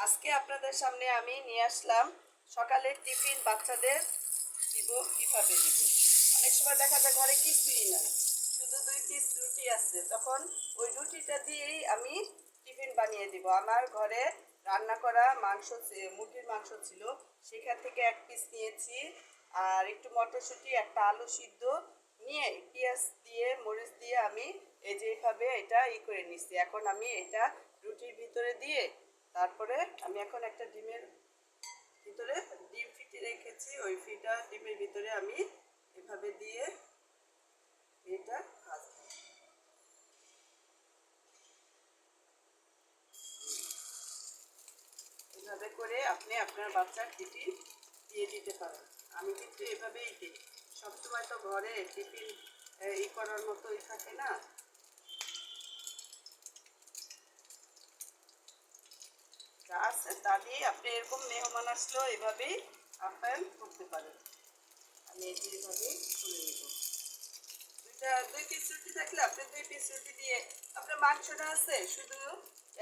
আজকে আপনাদের সামনে আমি নিয়ে আসলাম সকালের টিফিন বাচ্চাদের দিব কিভাবে দিব। অনেক সময় দেখা যায় ঘরে কিছুই না, শুধু 2 পিস রুটি আছে, তখন ওই রুটিটা দিয়েই আমি টিফিন বানিয়ে দিব। আমার ঘরে রান্না করা মাংস, মুরগির মাংস ছিল, সেখান থেকে 1 পিস নিয়েছি, আর একটু মটরশুঁটি, একটা আলু সিদ্ধ নিয়ে পেঁয়াজ দিয়ে মরিচ দিয়ে আমি এই যে এইভাবে এটা করে নিচ্ছি। এখন আমি এটা রুটির ভিতরে দিয়ে তারপরে আমি এখন একটা ডিমের ভিতরে ডিম ফিটে রেখেছি, ওই ফিটা ডিমের ভিতরে আমি এভাবে দিয়ে এটা ভাজবো। এভাবে করে আপনি আপনার বাচ্চার টিফিন দিয়ে দিতে পারেন। আমি কিন্তু এভাবেই দিই। সবসময় তো ঘরে টিফিন করার মতোই থাকে না। যা আছে তা দিয়ে আপনি এরকম মেহমান আসলেও এভাবেই আপ্যায়ন করতে পারেন। আমি এইভাবেই করে নেব। 2 পিস রুটি থাকলে আপনি 2 পিস রুটি দিয়ে, আপনার মাংসটা আছে শুধু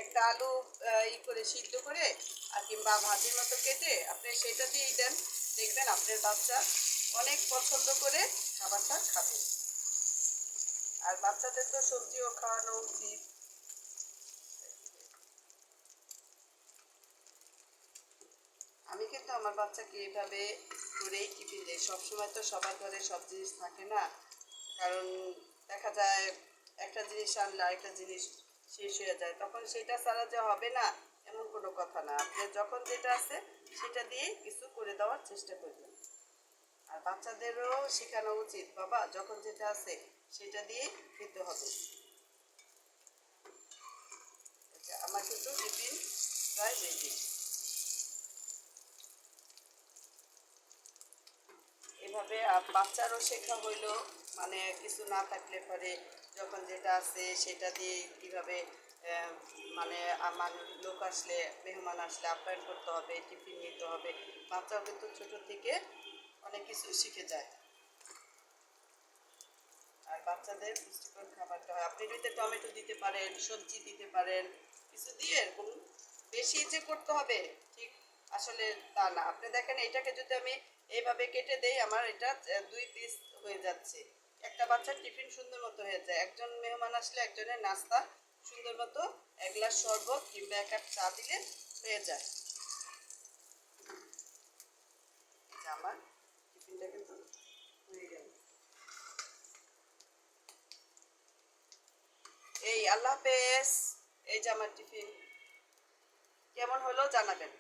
একটা আলু করে সিদ্ধ করে আর কিংবা ভাজির মতো কেটে আপনি সেটা দিয়েই দেন, দেখবেন আপনার বাচ্চা অনেক পছন্দ করে খাবারটা খাবে। আর বাচ্চাদের তো সবজিও খাওয়ানো উচিত। আমি কিন্তু আমার বাচ্চাকে এইভাবে করেই টিফিন দিই। সবসময় তো সবার ঘরে সব জিনিস থাকে না, কারণ দেখা যায় একটা জিনিস আনলে আরেকটা জিনিস শেষ হয়ে যায়, তখন সেটা ছাড়া যে হবে না এমন কোনো কথা না। আপনি যখন যেটা আছে সেটা দিয়েই কিছু করে দেওয়ার চেষ্টা করবেন। আর বাচ্চাদেরও শেখানো উচিত, বাবা যখন যেটা আছে সেটা দিয়ে খেতে হবে। আমার কিন্তু টিফিন প্রায় রেডি। এভাবে বাচ্চারও শেখা হইলো, মানে কিছু না থাকলে পরে যখন যেটা আছে সেটা দিয়ে কীভাবে মানে আমার লোক আসলে, মেহমান আসলে আপ্যায়ন করতে হবে, টিফিন নিতে হবে। বাচ্চাও কিন্তু ছোটো থেকে অনেক কিছু শিখে যায়। আর বাচ্চাদের পুষ্টিকর খাবারটা হয়, আপনি যদি টমেটো দিতে পারেন, সবজি দিতে পারেন, কিছু দিয়ে এরকম বেশি যে করতে হবে ঠিক আসলে তা না। আপনি দেখেন এটাকে যদি আমি এইভাবে কেটে দেই, আমার এটা 2 পিস হয়ে যাচ্ছে। একটা বাচ্চার টিফিন সুন্দর মতো হয়ে যায়। একজন মেহমান আসলে একজনের নাস্তা সুন্দর মতো 1 গ্লাস শরবত কিংবা 1 কাপ চা দিলে হয়ে যায়। আমার টিফিনটা কিন্তু হয়ে গেল। এই আল্লাহ হাফেজ। এই যে আমার টিফিন কেমন হলো জানাবেন।